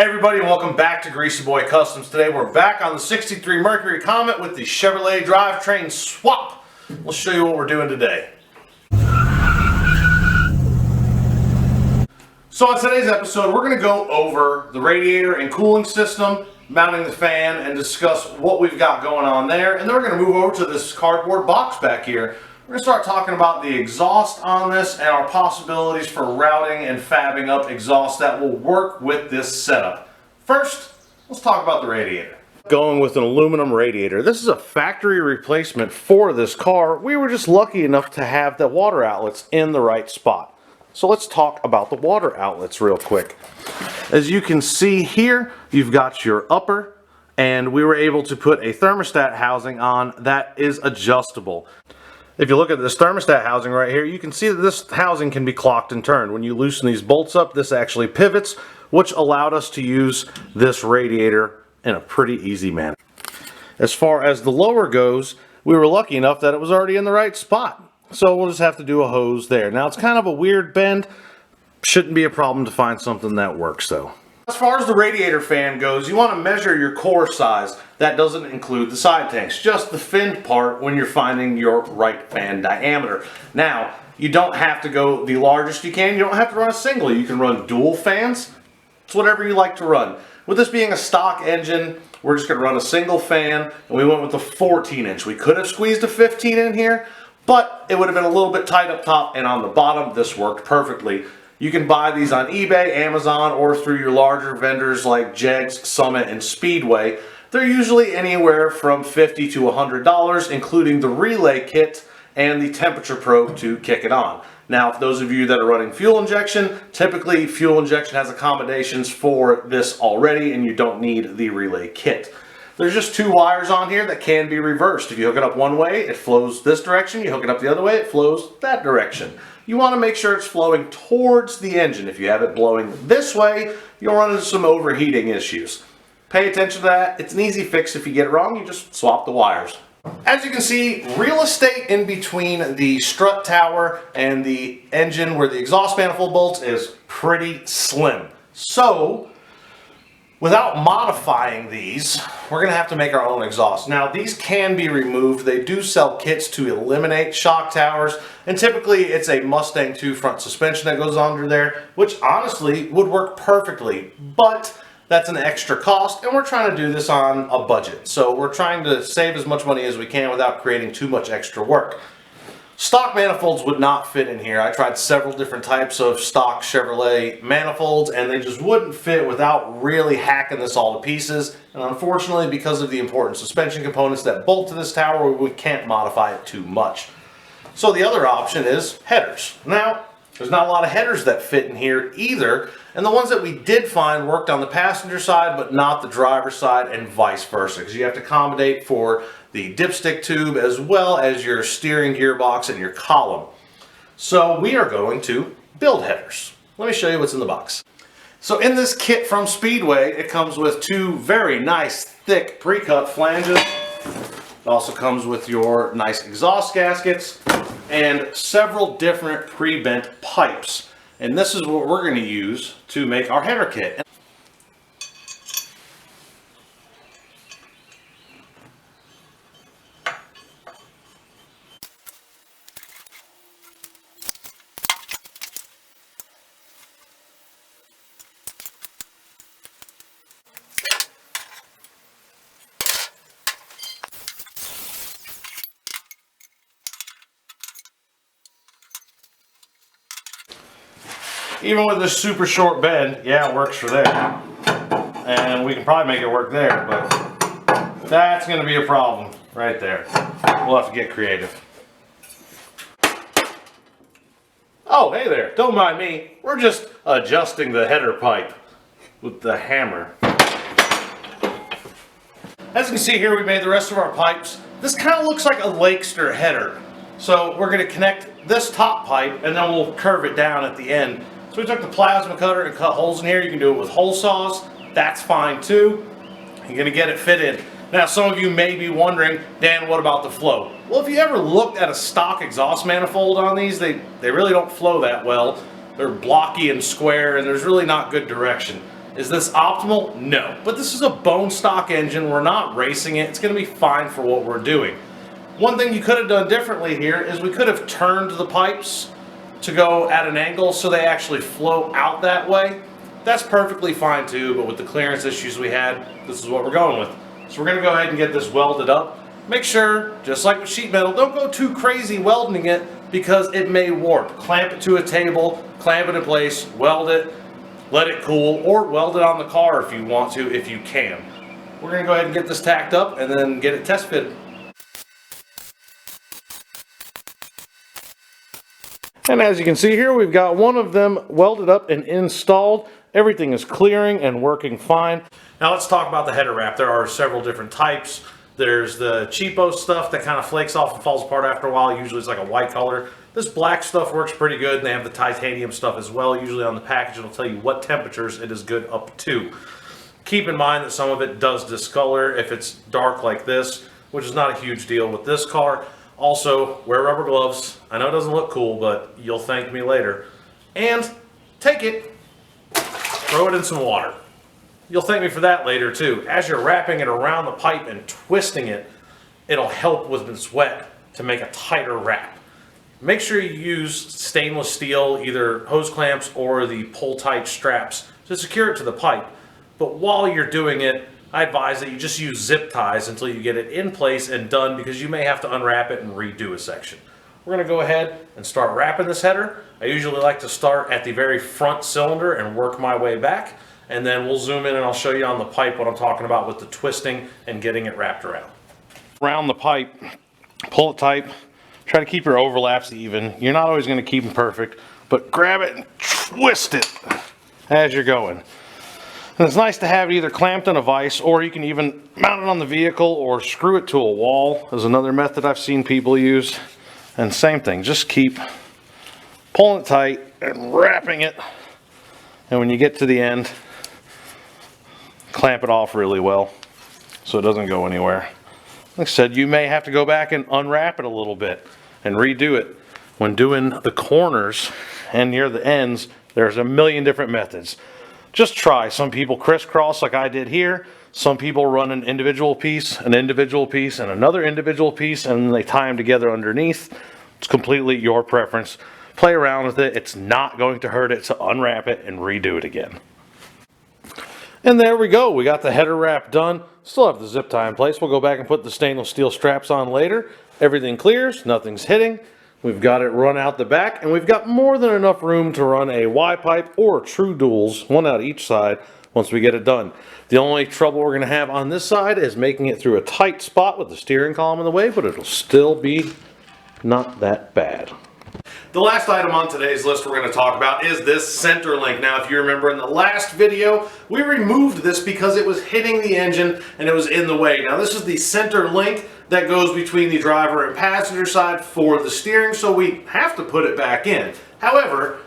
Hey everybody, and welcome back to Greasy Boy Customs. Today we're back on the 63 Mercury Comet with the Chevrolet drivetrain swap. We'll show you what we're doing today. So on today's episode, we're going to go over the radiator and cooling system, mounting the fan, and discuss what we've got going on there. And then we're going to move over to this cardboard box back here. We're going to start talking about the exhaust on this and our possibilities for routing and fabbing up exhaust that will work with this setup. First, let's talk about the radiator. Going with an aluminum radiator. This is a factory replacement for this car. We were just lucky enough to have the water outlets in the right spot. So let's talk about the water outlets real quick. As you can see here, you've got your upper, and we were able to put a thermostat housing on that is adjustable. If you look at this thermostat housing right here, you can see that this housing can be clocked and turned. When you loosen these bolts up, this actually pivots, which allowed us to use this radiator in a pretty easy manner. As far as the lower goes, we were lucky enough that it was already in the right spot. So we'll just have to do a hose there. Now it's kind of a weird bend. Shouldn't be a problem to find something that works though. As far as the radiator fan goes, you want to measure your core size. That doesn't include the side tanks, just the finned part when you're finding your right fan diameter. Now, you don't have to go the largest you can. You don't have to run a single. You can run dual fans. It's whatever you like to run. With this being a stock engine, we're just going to run a single fan, and we went with the 14-inch. We could have squeezed a 15 in here, but it would have been a little bit tight up top, and on the bottom, this worked perfectly. You can buy these on eBay, Amazon, or through your larger vendors like Jegs, Summit, and Speedway. They're usually anywhere from $50 to $100, including the relay kit and the temperature probe to kick it on. Now, for those of you that are running fuel injection, typically fuel injection has accommodations for this already, and you don't need the relay kit. There's just two wires on here that can be reversed. If you hook it up one way, it flows this direction. You hook it up the other way, it flows that direction. You want to make sure it's flowing towards the engine. If you have it blowing this way, you'll run into some overheating issues. Pay attention to that. It's an easy fix. If you get it wrong, you just swap the wires. As you can see, real estate in between the strut tower and the engine where the exhaust manifold bolts is pretty slim. So, without modifying these, we're going to have to make our own exhaust. Now, these can be removed. They do sell kits to eliminate shock towers, and typically it's a Mustang 2 front suspension that goes under there, which honestly would work perfectly, but that's an extra cost, and we're trying to do this on a budget. So we're trying to save as much money as we can without creating too much extra work. Stock manifolds would not fit in here. I tried several different types of stock Chevrolet manifolds, and they just wouldn't fit without really hacking this all to pieces. And unfortunately, because of the important suspension components that bolt to this tower, we can't modify it too much. So the other option is headers. Now, there's not a lot of headers that fit in here either, and the ones that we did find worked on the passenger side, but not the driver's side, and vice versa, because you have to accommodate for the dipstick tube as well as your steering gearbox and your column. So we are going to build headers. Let me show you what's in the box. So in this kit from Speedway, it comes with two very nice thick pre-cut flanges. It also comes with your nice exhaust gaskets and several different pre-bent pipes. And this is what we're going to use to make our header kit. Even with this super short bend, yeah, it works for there. And we can probably make it work there, but that's going to be a problem right there. We'll have to get creative. Oh, hey there. Don't mind me. We're just adjusting the header pipe with the hammer. As you can see here, we made the rest of our pipes. This kind of looks like a Lakester header. So we're going to connect this top pipe, and then we'll curve it down at the end. So we took the plasma cutter and cut holes in here. You can do it with hole saws. That's fine too. You're going to get it fit in. Now some of you may be wondering, Dan, what about the flow? Well, if you ever looked at a stock exhaust manifold on these, they really don't flow that well. They're blocky and square, and there's really not good direction. Is this optimal? No. But this is a bone stock engine. We're not racing it. It's going to be fine for what we're doing. One thing you could have done differently here is we could have turned the pipes to go at an angle so they actually flow out that way. That's perfectly fine too, but with the clearance issues we had, this is what we're going with. So we're going to go ahead and get this welded up. Make sure, just like with sheet metal, don't go too crazy welding it because it may warp. Clamp it to a table, clamp it in place, weld it, let it cool, or weld it on the car if you want to, if you can. We're going to go ahead and get this tacked up and then get it test fitted. And as you can see here, we've got one of them welded up and installed. Everything is clearing and working fine. Now let's talk about the header wrap. There are several different types. There's the cheapo stuff that kind of flakes off and falls apart after a while. Usually it's like a white color. This black stuff works pretty good, and they have the titanium stuff as well. Usually on the package it'll tell you what temperatures it is good up to. Keep in mind that some of it does discolor if it's dark like this, which is not a huge deal with this car. Also, wear rubber gloves. I know it doesn't look cool, but you'll thank me later. And take it, throw it in some water. You'll thank me for that later too. As you're wrapping it around the pipe and twisting it, it'll help with its wet to make a tighter wrap. Make sure you use stainless steel, either hose clamps or the pull-tight straps to secure it to the pipe. But while you're doing it, I advise that you just use zip ties until you get it in place and done, because you may have to unwrap it and redo a section. We're going to go ahead and start wrapping this header. I usually like to start at the very front cylinder and work my way back, and then we'll zoom in and I'll show you on the pipe what I'm talking about with the twisting and getting it wrapped around. Around the pipe, pull it tight, try to keep your overlaps even. You're not always going to keep them perfect, but grab it and twist it as you're going. And it's nice to have it either clamped in a vise, or you can even mount it on the vehicle or screw it to a wall is another method I've seen people use. And same thing, just keep pulling it tight and wrapping it. And when you get to the end, clamp it off really well so it doesn't go anywhere. Like I said, you may have to go back and unwrap it a little bit and redo it. When doing the corners and near the ends, there's a million different methods. Just try. Some people crisscross like I did here. Some people run an individual piece, and another individual piece, and then they tie them together underneath. It's completely your preference. Play around with it. It's not going to hurt it to unwrap it and redo it again. And there we go. We got the header wrap done. Still have the zip tie in place. We'll go back and put the stainless steel straps on later. Everything clears. Nothing's hitting. We've got it run out the back, and we've got more than enough room to run a Y-pipe or true duals, one out each side, once we get it done. The only trouble we're going to have on this side is making it through a tight spot with the steering column in the way, but it'll still be not that bad. The last item on today's list we're going to talk about is this center link. Now, if you remember in the last video, we removed this because it was hitting the engine and it was in the way. Now, this is the center link that goes between the driver and passenger side for the steering, so we have to put it back in. However,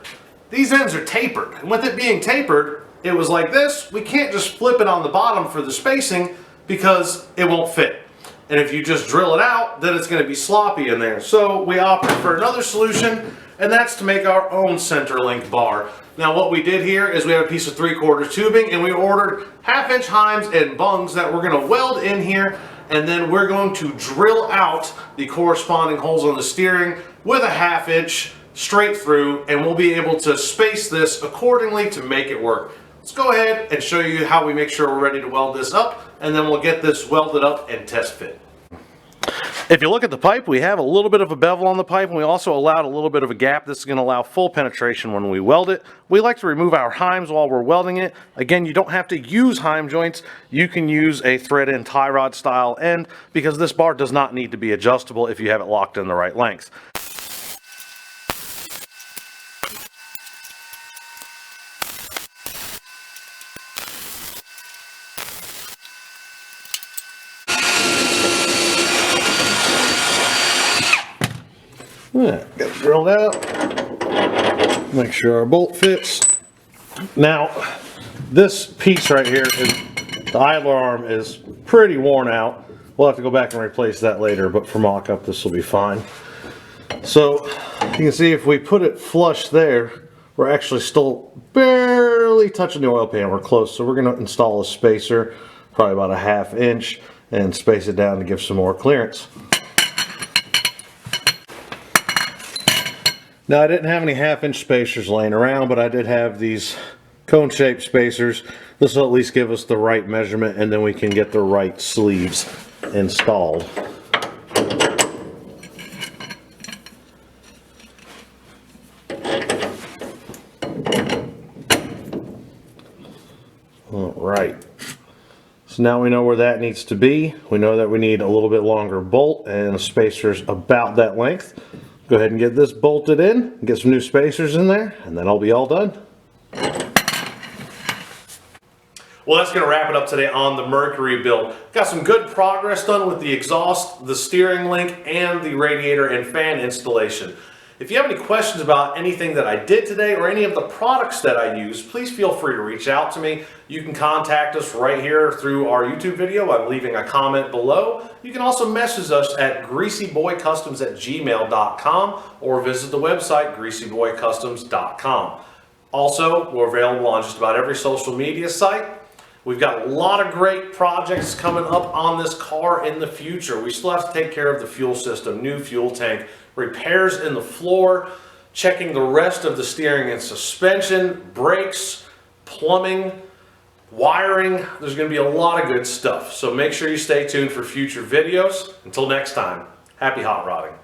these ends are tapered, and with it being tapered, it was like this. We can't just flip it on the bottom for the spacing because it won't fit. And if you just drill it out, then it's going to be sloppy in there. So we opted for another solution, and that's to make our own center link bar. Now what we did here is we have a piece of 3/4 tubing, and we ordered 1/2-inch Heims and bungs that we're going to weld in here, and then we're going to drill out the corresponding holes on the steering with a 1/2 inch straight through, and we'll be able to space this accordingly to make it work. Let's go ahead and show you how we make sure we're ready to weld this up, and then we'll get this welded up and test fit. If you look at the pipe, we have a little bit of a bevel on the pipe, and we also allowed a little bit of a gap. This is going to allow full penetration when we weld it. We like to remove our Heims while we're welding it. Again, you don't have to use Heim joints. You can use a thread-in tie rod style end, because this bar does not need to be adjustable if you have it locked in the right length. Yeah, got it drilled out. Make sure our bolt fits. Now, this piece right here, the idler arm is pretty worn out. We'll have to go back and replace that later, but for mock-up this will be fine. So, you can see if we put it flush there, We're actually still barely touching the oil pan. We're close, so we're going to install a spacer, probably about a 1/2 inch, and space it down to give some more clearance. Now, I didn't have any 1/2 inch spacers laying around, but I did have these cone-shaped spacers. This will at least give us the right measurement, and then we can get the right sleeves installed. Alright, so now we know where that needs to be. We know that we need a little bit longer bolt, and the spacer's about that length. Go ahead and get this bolted in, get some new spacers in there, and then I'll be all done. Well, that's going to wrap it up today on the Mercury build. Got some good progress done with the exhaust, the steering link, and the radiator and fan installation. If you have any questions about anything that I did today or any of the products that I use, please feel free to reach out to me. You can contact us right here through our YouTube video by leaving a comment below. You can also message us at greasyboycustoms@gmail.com or visit the website greasyboycustoms.com. Also, we're available on just about every social media site. We've got a lot of great projects coming up on this car in the future. We still have to take care of the fuel system, new fuel tank, repairs in the floor, checking the rest of the steering and suspension, brakes, plumbing, wiring. There's going to be a lot of good stuff. So make sure you stay tuned for future videos. Until next time, happy hot rodding.